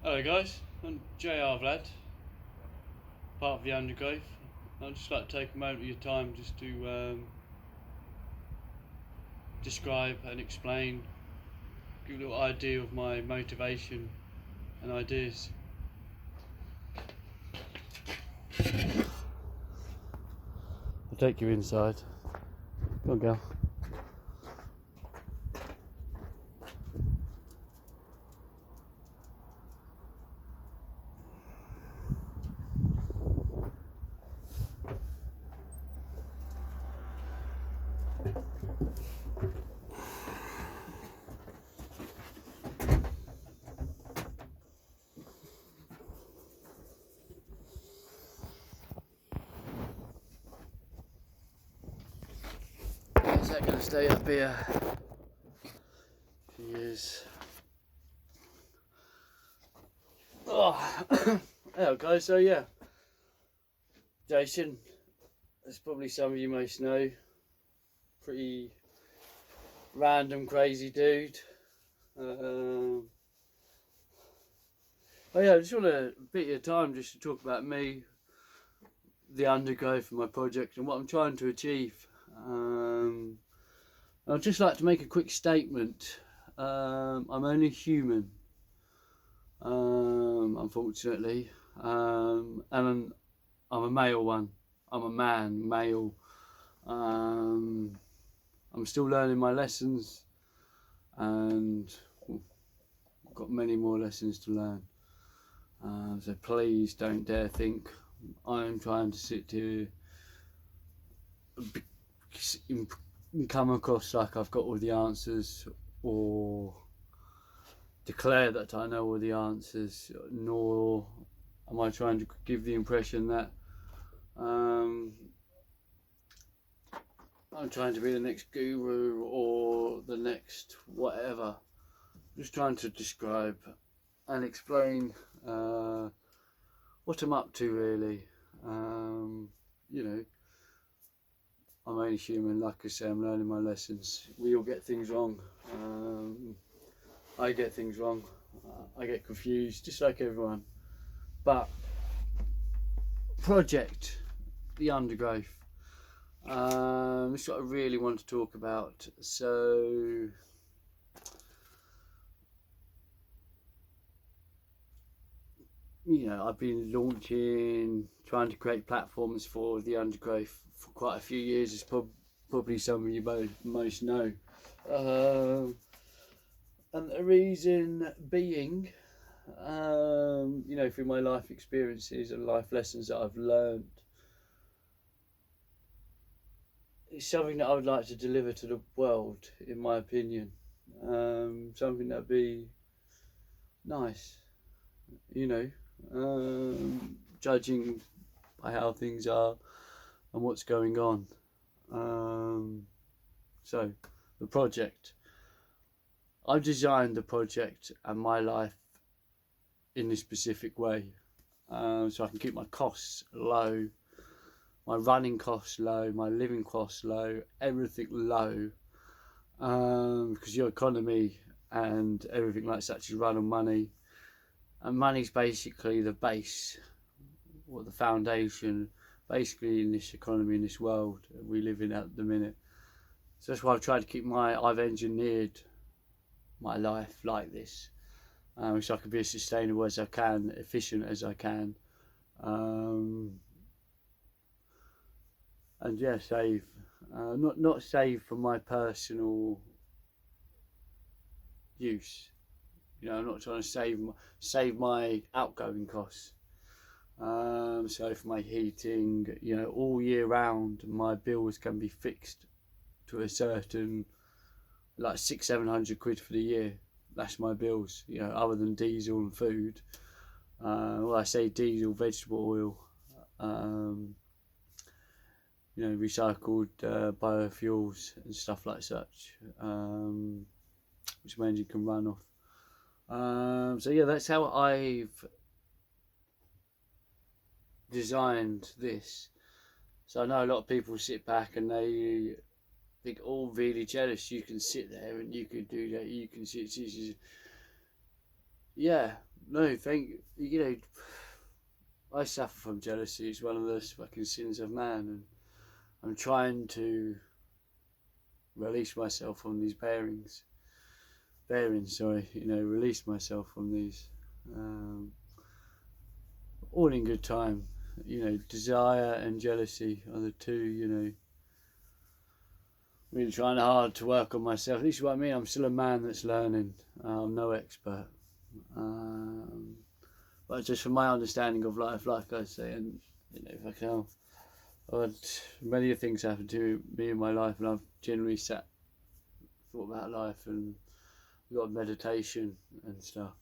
Hello guys, I'm J.r Vlad, part of the undergrowth. I'd just like to take a moment of your time just to describe and explain, give a little idea of my motivation and ideas. I'll take you inside. Go on, girl. Is that going to stay up here for years? Oh, hello guys, so yeah, Jason, as probably some of you most know, pretty random crazy dude. Oh yeah, I just want a bit of your time just to talk about me, the undergrowth of my project and what I'm trying to achieve. I'd just like to make a quick statement. I'm only human, unfortunately, and I'm a male one. I'm a man, male. I'm still learning my lessons, and I've got many more lessons to learn. So please don't dare think I'm trying to sit here come across like I've got all the answers or declare that I know all the answers, nor am I trying to give the impression that I'm trying to be the next guru or the next whatever. I'm just trying to describe and explain what I'm up to, really. You know, I'm only human, like I say, I'm learning my lessons. We all get things wrong. I get things wrong. I get confused, just like everyone. But project, the undergrowth. It's what I really want to talk about. So, you know, I've been trying to create platforms for the undergrowth for quite a few years, as probably some of you most know. And the reason being, you know, through my life experiences and life lessons that I've learned, it's something that I would like to deliver to the world, in my opinion. Something that'd be nice, you know, judging by how things are and what's going on. So, the project. I've designed the project and my life in this specific way, so I can keep my costs low, my running costs low, my living costs low, everything low, because your economy and everything like such is run on money, and money's basically the base or the foundation basically in this economy, in this world we live in at the minute. So that's why I've engineered my life like this, so I can be as sustainable as I can, efficient as I can, and yeah, save. Not save for my personal use. You know, I'm not trying to save my outgoing costs. So for my heating, you know, all year round, my bills can be fixed to a certain, like 600-700 quid for the year. That's my bills, you know, other than diesel and food. Well, I say diesel, vegetable oil, you know, recycled biofuels and stuff like such, which my engine can run off. So yeah, that's how I've designed this. So I know a lot of people sit back and they think, oh, really jealous, you can sit there and you can do that, you can sit. Yeah, No, I suffer from jealousy. It's one of those fucking sins of man, and I'm trying to release myself from these bearings, sorry, release myself from these, all in good time. Desire and jealousy are the two, really trying hard to work on myself. This is what I mean. I'm still a man that's learning. I'm no expert. Um, but just from my understanding of life, like I say, and if I can help, many things happen to me in my life, and I've generally thought about life, and got meditation and stuff.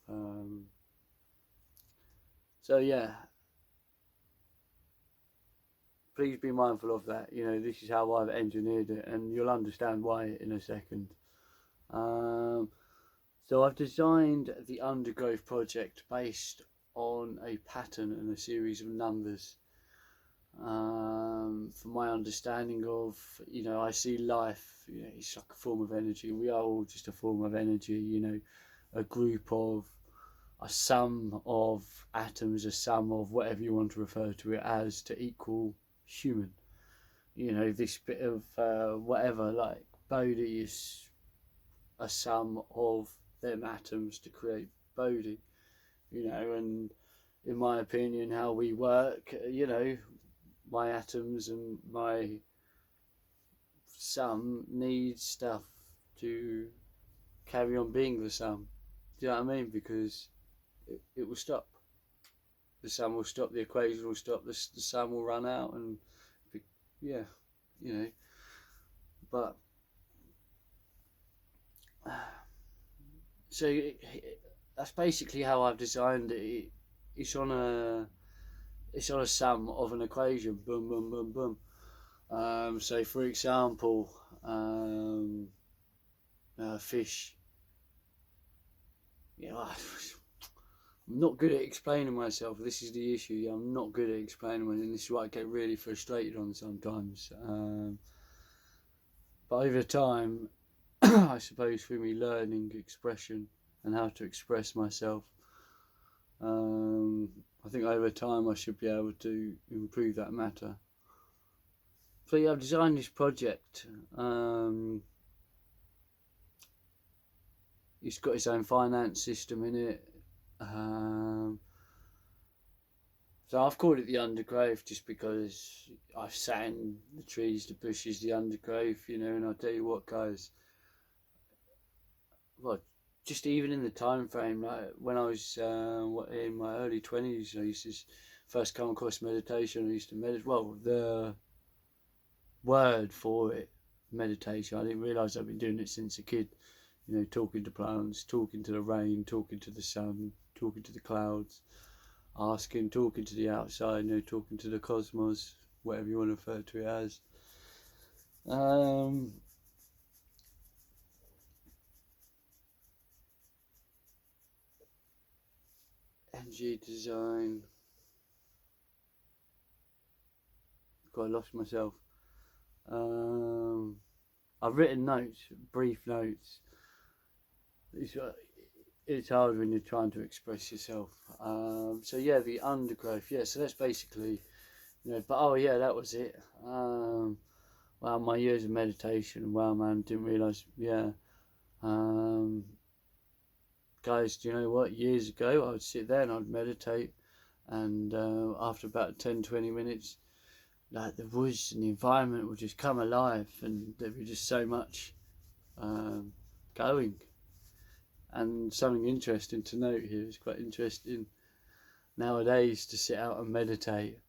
So yeah, please be mindful of that. This is how I've engineered it, and you'll understand why in a second. So I've designed the undergrowth project based on a pattern and a series of numbers. From my understanding of, I see life, it's like a form of energy. We are all just a form of energy, a group of, a sum of atoms, a sum of whatever you want to refer to it as, to equal human. This bit of whatever, like Bodhi is a sum of them atoms to create Bodhi, and in my opinion, how we work, my atoms and my sum needs stuff to carry on being the sum. Do you know what I mean? Because it will stop. The sum will stop, the equation will stop, the sum will run out, and yeah, but so that's basically how I've designed it. It's on a sum of an equation. Boom, boom, boom, boom. So for example, fish. I'm not good at explaining myself. This is the issue. I'm not good at explaining myself, and this is what I get really frustrated on sometimes. But over time, I suppose through me learning expression and how to express myself, I think over time I should be able to improve that matter. So yeah, I've designed this project. It's got its own finance system in it. So I've called it the undergrowth just because I've sat in the trees, the bushes, the undergrowth, and I'll tell you what, guys, well, just even in the time frame, like when I was in my early 20s, I used to first come across meditation. I used to meditate. Well, the word for it, meditation, I didn't realise I'd been doing it since a kid. Talking to plants, talking to the rain, talking to the sun, talking to the clouds, talking to the outside, talking to the cosmos, whatever you want to refer to it as. Energy design. God, I lost myself. I've written notes, brief notes. It's hard when you're trying to express yourself. So yeah, the undergrowth. Yeah, so that's basically, but oh yeah, that was it. Wow, my years of meditation. Wow, man, didn't realise. Yeah. Guys, do you know what? Years ago, I would sit there and I'd meditate, and after about 10-20 minutes, like the woods and the environment would just come alive, and there'd be just so much going. And something interesting to note here is quite interesting nowadays to sit out and meditate.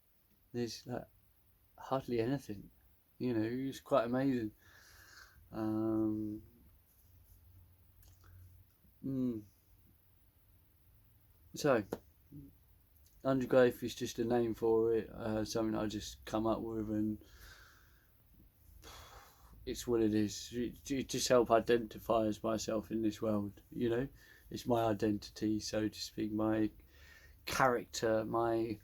There's like hardly anything, it's quite amazing. So, undergrowth is just a name for it, something I just come up with, and it's what it is. It just help identify as myself in this world, It's my identity, so to speak, my character, my,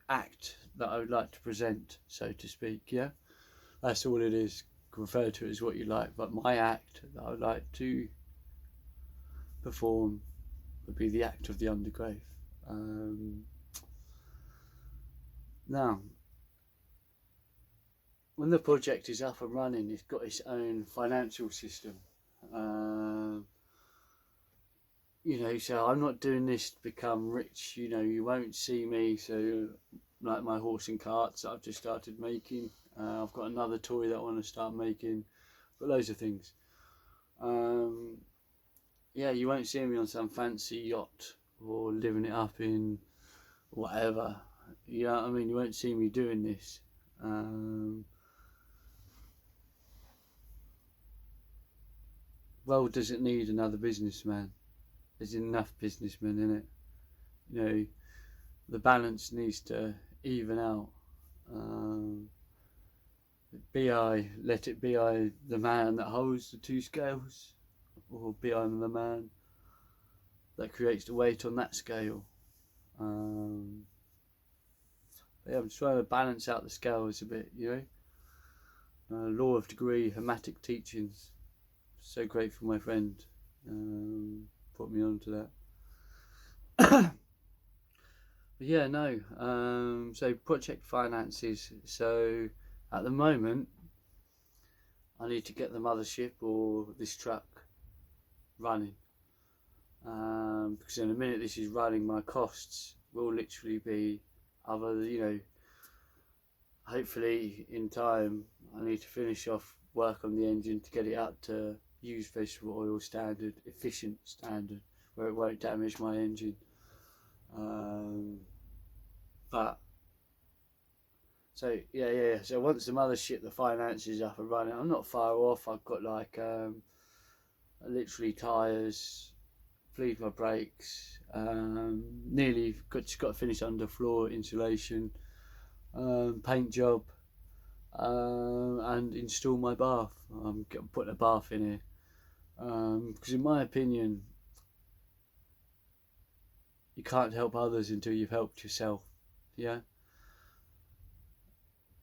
act that I would like to present, so to speak, yeah? That's all it is. Refer to it as what you like, but my act that I would like to perform would be the act of the undergrowth. Now, when the project is up and running, it's got its own financial system. So I'm not doing this to become rich. You won't see me. So, like my horse and carts that I've just started making. I've got another toy that I want to start making. But loads of things. You won't see me on some fancy yacht or living it up in whatever. You know what I mean? You won't see me doing this. World doesn't need another businessman. There's enough businessmen in it. The balance needs to even out. Let it be I the man that holds the two scales, or be I the man that creates the weight on that scale. I'm just trying to balance out the scales a bit, Law of degree, hermetic teachings. So grateful my friend put me on to that. So project finances. So at the moment, I need to get the mothership or this truck running. Because in a minute this is running, my costs will literally be hopefully in time I need to finish off work on the engine to get it up to used vegetable oil standard, efficient standard, where it won't damage my engine. So once the mothership, the finance is up and running, I'm not far off. I've got literally tyres, fleet my brakes, nearly just got to finish underfloor insulation, paint job, and install my bath. I'm putting a bath in here, because in my opinion, you can't help others until you've helped yourself.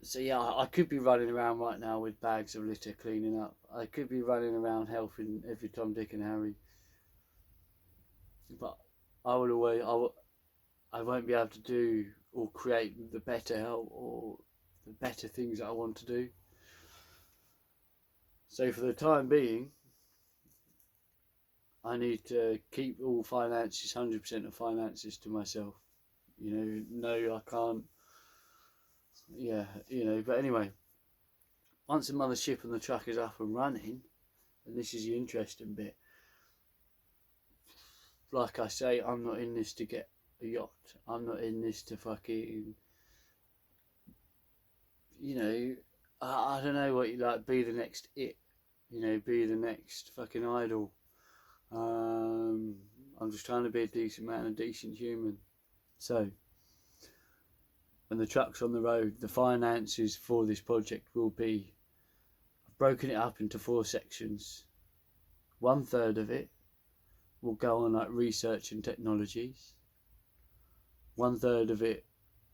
So I could be running around right now with bags of litter cleaning up. I could be running around helping every Tom, Dick and Harry. But I won't be able to do or create the better help or the better things that I want to do. So for the time being, I need to keep all finances, 100% of finances to myself. No, I can't. But anyway, once the mothership and the truck is up and running, and this is the interesting bit, like I say, I'm not in this to get a yacht. I'm not in this to fucking, I don't know what you like, be the next it, be the next fucking idol. I'm just trying to be a decent man, a decent human. So, when the truck's on the road, the finances for this project will be, I've broken it up into 4 sections. 1/3 of it will go on research and technologies. 1/3 of it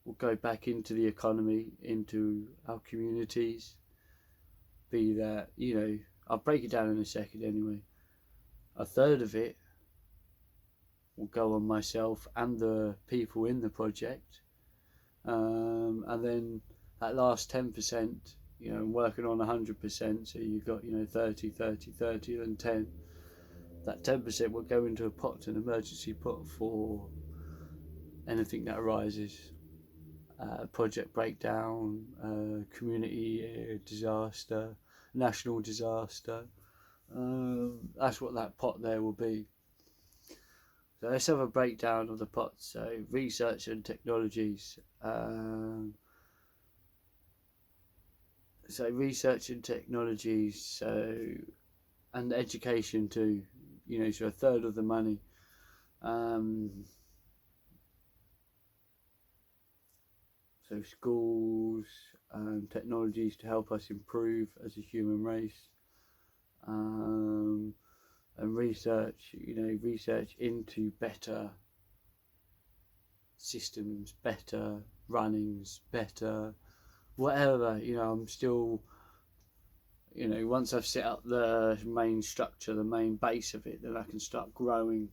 will go back into the economy, into our communities. Be that, I'll break it down in a second anyway. 1/3 of it will go on myself and the people in the project. And then that last 10%, I'm working on 100%, so you've got 30, 30, 30 and 10. That 10% will go into a pot, an emergency pot for anything that arises. Project breakdown, community disaster, national disaster. That's what that pot there will be. So let's have a breakdown of the pots. So research and technologies. Research and technologies. And education too. So 1/3 of the money. So schools, technologies to help us improve as a human race. And research into better systems, better runnings, better whatever. I'm still, once I've set up the main structure, the main base of it, then I can start growing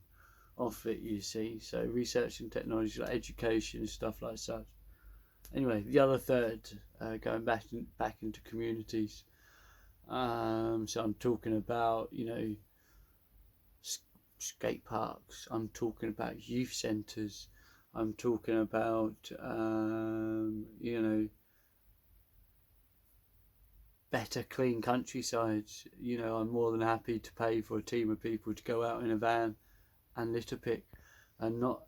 off it, you see. So research and technology, like education and stuff like such. Anyway, the other third, going back into communities. So I'm talking about, you know, skate parks. I'm talking about youth centres. I'm talking about, you know, better clean countrysides. You know, I'm more than happy to pay for a team of people to go out in a van and litter pick, and not.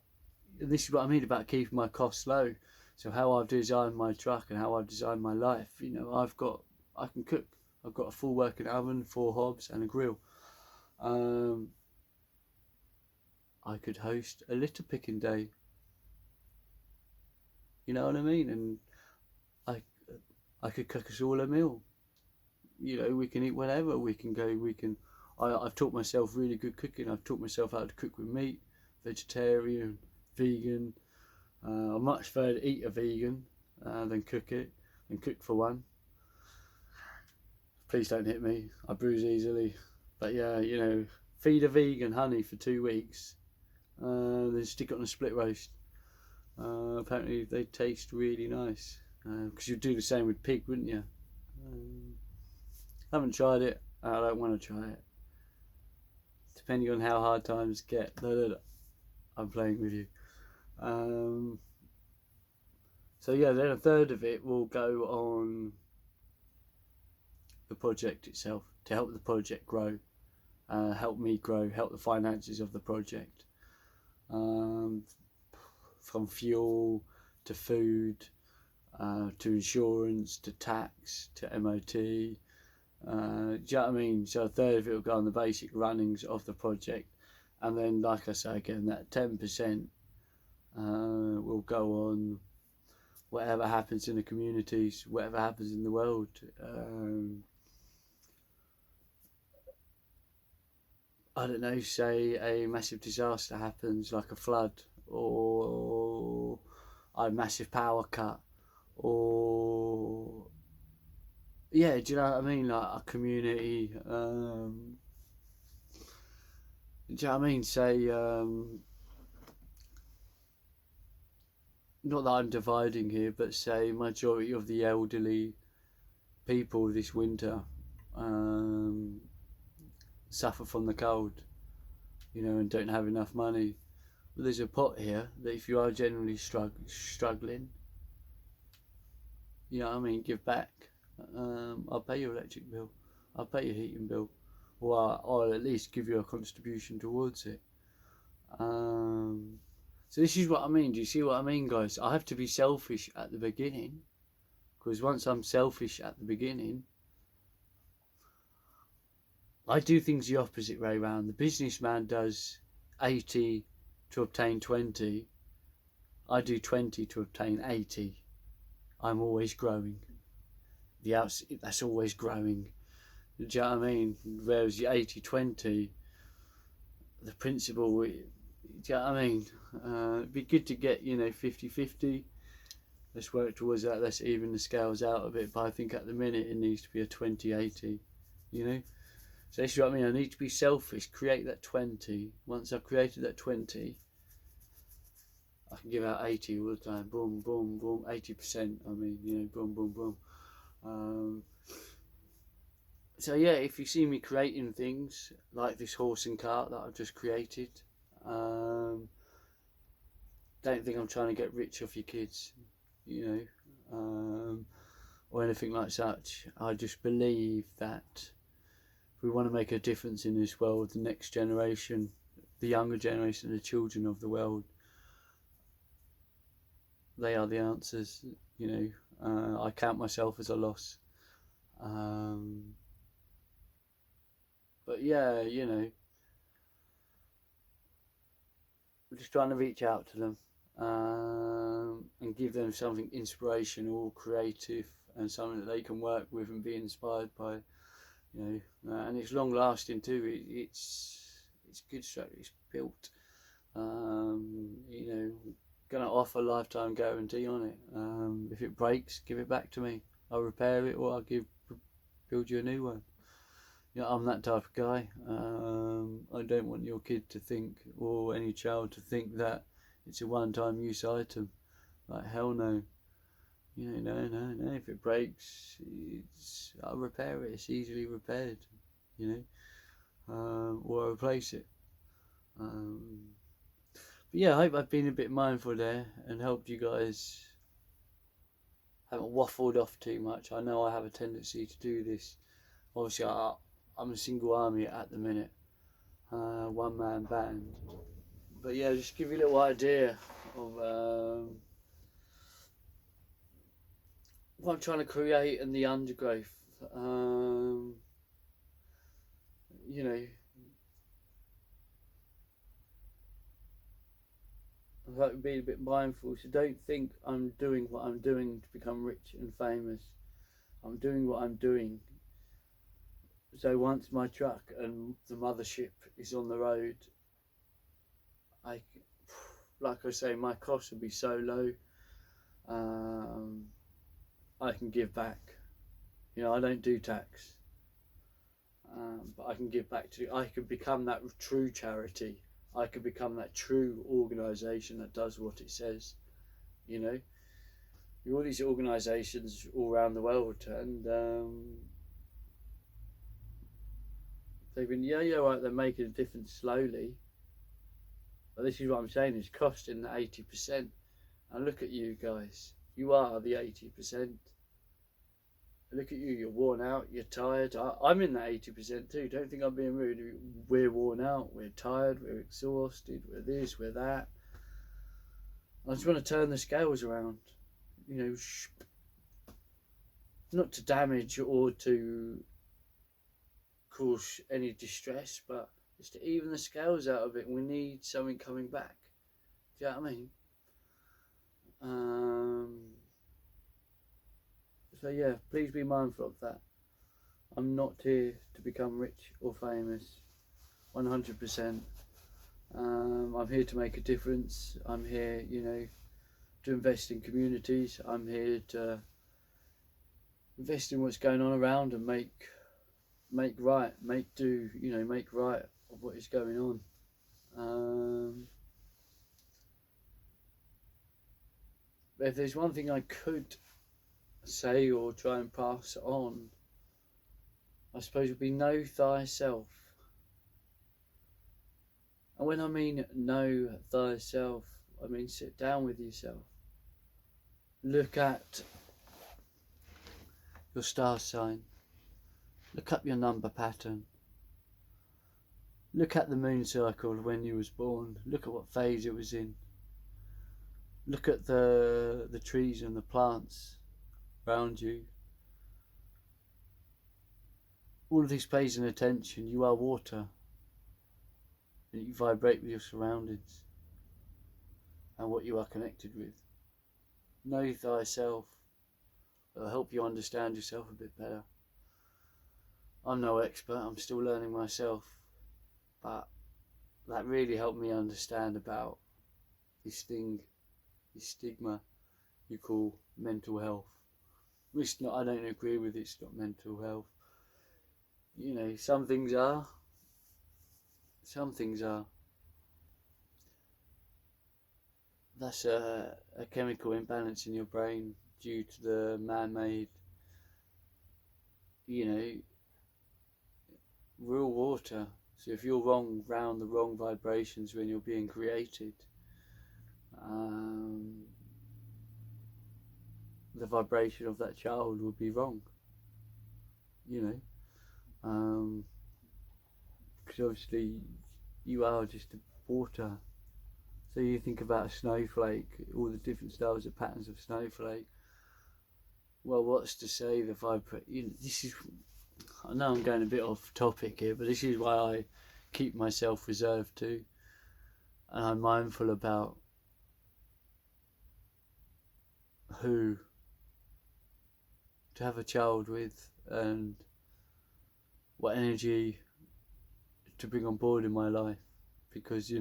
This is what I mean about keeping my costs low. So how I've designed my truck and how I've designed my life. You know, I can cook. I've got a full working oven, 4 hobs, and a grill. I could host a litter picking day. You know what I mean? And I could cook us all a meal. You know, we can eat whatever. We can go. I've taught myself really good cooking. I've taught myself how to cook with meat, vegetarian, vegan. I much prefer to eat a vegan than cook it, and cook for one. Please don't hit me. I bruise easily. But yeah, you know, feed a vegan honey for 2 weeks, then stick it on a split roast. Apparently they taste really nice. Because you'd do the same with pig, wouldn't you? I haven't tried it. I don't want to try it. Depending on how hard times get. No, I'm playing with you. So yeah, then a third of it will go on the project itself, to help the project grow, help me grow, help the finances of the project. From fuel to food, to insurance, to tax, to MOT. Do you know what I mean? So a third of it will go on the basic runnings of the project, and then, like I say again, that 10% will go on whatever happens in the communities, whatever happens in the world. I don't know, say a massive disaster happens, like a flood, or a massive power cut, or yeah, do you know what I mean? Like a community. Do you know what I mean? Say, not that I'm dividing here, but say majority of the elderly people this winter suffer from the cold, you know, and don't have enough money. But there's a pot here that if you are generally struggling, you know what I mean, give back. I'll pay your electric bill, I'll pay your heating bill, or I'll at least give you a contribution towards it. So this is what I mean. Do you see what I mean, guys? I have to be selfish at the beginning, because once I'm selfish at the beginning, I do things the opposite way around. The businessman does 80 to obtain 20. I do 20 to obtain 80. I'm always growing. That's always growing. Do you know what I mean? Whereas the 80-20, the principle, do you know what I mean? It'd be good to get, you know, 50-50. Let's work towards that. Let's even the scales out a bit. But I think at the minute it needs to be a 20-80, you know? So this is what I mean. I need to be selfish, create that 20. Once I've created that 20, I can give out 80 all the time. Boom, boom, boom. 80%. I mean, you know, boom, boom, boom. So yeah, if you see me creating things like this horse and cart that I've just created, don't think I'm trying to get rich off your kids, you know, or anything like such. I just believe that if we want to make a difference in this world, the next generation, the younger generation, the children of the world, they are the answers, you know. I count myself as a loss. But yeah, you know, we're just trying to reach out to them and give them something inspirational, creative, and something that they can work with and be inspired by, you know. And it's long lasting too. It's good structure. It's built. You know, gonna offer lifetime guarantee on it. If it breaks, give it back to me. I'll repair it, or I'll build you a new one. Yeah, I'm that type of guy. I don't want your kid to think, or any child to think, that it's a one-time use item. Like, hell no. You know, no. If it breaks, I'll repair it. It's easily repaired. You know, or I'll replace it. But yeah, I hope I've been a bit mindful there and helped you guys. Haven't waffled off too much. I know I have a tendency to do this. Obviously, I'm a single army at the minute, one-man band. But yeah, just give you a little idea of what I'm trying to create and the undergrowth. You know, I've got to be a bit mindful. So don't think I'm doing what I'm doing to become rich and famous. I'm doing what I'm doing. So once my truck and the mothership is on the road, like I say, my costs will be so low. I can give back. You know, I don't do tax, but I can give back I could become that true charity. I could become that true organisation that does what it says. You know, all these organisations all around the world, and they've been right. They're making a difference slowly, but this is what I'm saying: is costing the 80%. And look at you guys. You are the 80%. Look at you, you're worn out, you're tired. I'm in that 80% too. Don't think I'm being rude. We're worn out, we're tired, we're exhausted, we're this, we're that. I just want to turn the scales around. You know, not to damage or to cause any distress, but just to even the scales out of it. We need something coming back. Do you know what I mean? So yeah, please be mindful of that. I'm not here to become rich or famous, 100%. I'm here to make a difference. I'm here, to invest in communities. I'm here to invest in what's going on around and make right, make right of what is going on. But if there's one thing I could say or try and pass on, I suppose it would be know thyself. And when I mean know thyself, I mean sit down with yourself. Look at your star sign. Look up your number pattern. Look at the moon cycle when you was born. Look at what phase it was in. Look at the trees and the plants around you. All of this pays an attention. You are water. And you vibrate with your surroundings and what you are connected with. Know thyself. It'll help you understand yourself a bit better. I'm no expert, I'm still learning myself, but that really helped me understand about this stigma you call mental health. It's not, I don't agree with it, it's not mental health. You know, some things are. That's a chemical imbalance in your brain due to the man-made, real water. So if you're round the wrong vibrations when you're being created, the vibration of that child would be wrong. Because obviously you are just water. So you think about a snowflake, all the different styles of patterns of snowflake. Well, what's to say the this is, I know I'm going a bit off topic here, but this is why I keep myself reserved too, and I'm mindful about who to have a child with and what energy to bring on board in my life, because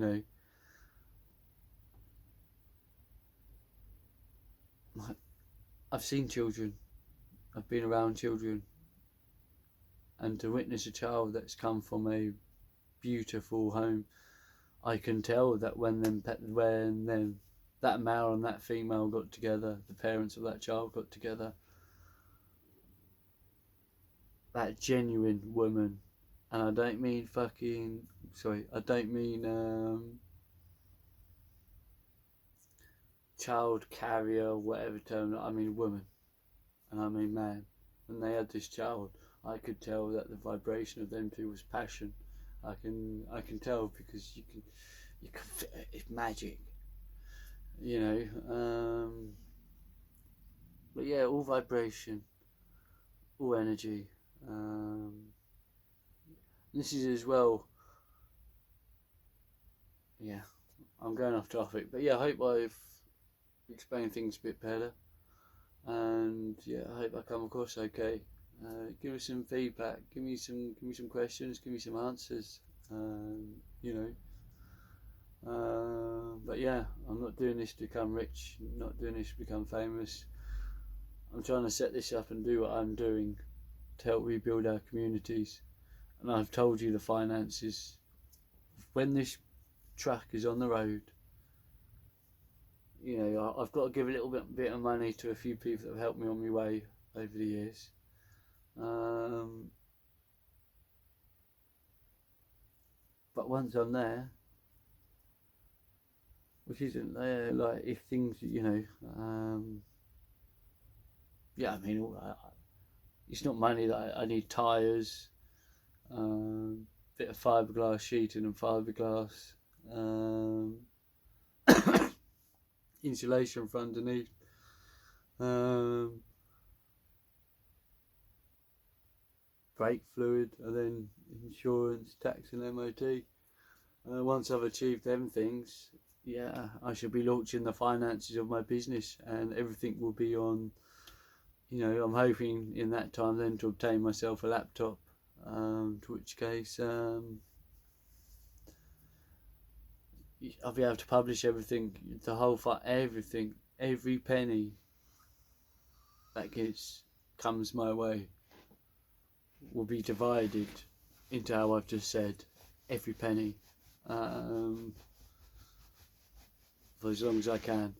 I've seen children, I've been around children, and to witness a child that's come from a beautiful home, I can tell that when that male and that female got together, the parents of that child got together, that genuine woman, and I don't mean I don't mean child carrier, whatever term, I mean woman, and I mean man. When they had this child, I could tell that the vibration of them two was passion. I can tell, because you can feel it. It's magic, you know. But yeah, all vibration, all energy. This is as well. Yeah, I'm going off topic, but yeah, I hope I've explained things a bit better, and yeah, I hope I come across okay. Give us some feedback. Give me some questions. Give me some answers. You know. But yeah, I'm not doing this to become rich. I'm not doing this to become famous. I'm trying to set this up and do what I'm doing to help rebuild our communities. And I've told you the finances. When this truck is on the road, you know, I've got to give a little bit of money to a few people that have helped me on my way over the years. But once I'm there, which isn't there, like, if things, you know, yeah, I mean, it's not money that I need tyres, bit of fiberglass sheeting and fiberglass, insulation for underneath, brake fluid, and then insurance, tax and MOT. Once I've achieved them things, yeah, I should be launching the finances of my business, and everything will be on, you know, I'm hoping in that time then to obtain myself a laptop, to which case I'll be able to publish everything, everything, every penny that comes my way will be divided into how I've just said, every penny, for as long as I can,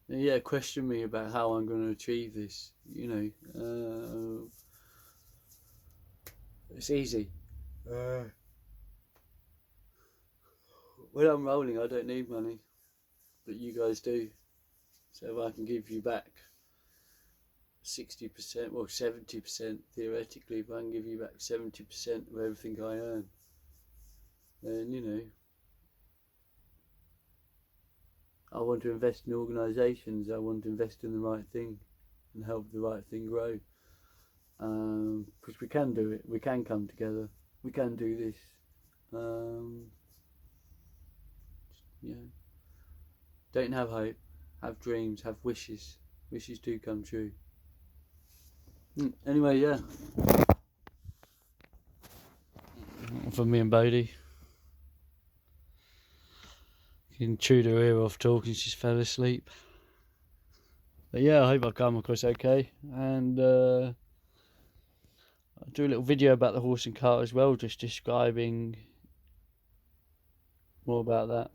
And yeah, question me about how I'm going to achieve this, you know. It's easy. When I'm rolling, I don't need money, but you guys do. So if I can give you back 60%, well 70% theoretically, if I can give you back 70% of everything I earn, then, you know, I want to invest in organisations. I want to invest in the right thing and help the right thing grow. Because we can do it. We can come together. We can do this. Yeah. Don't have hope. Have dreams. Have wishes. Wishes do come true. Anyway, yeah. For me and Bodie. You can chew her ear off talking. She's fell asleep. But yeah, I hope I come across okay. And I'll do a little video about the horse and cart as well, just describing more about that.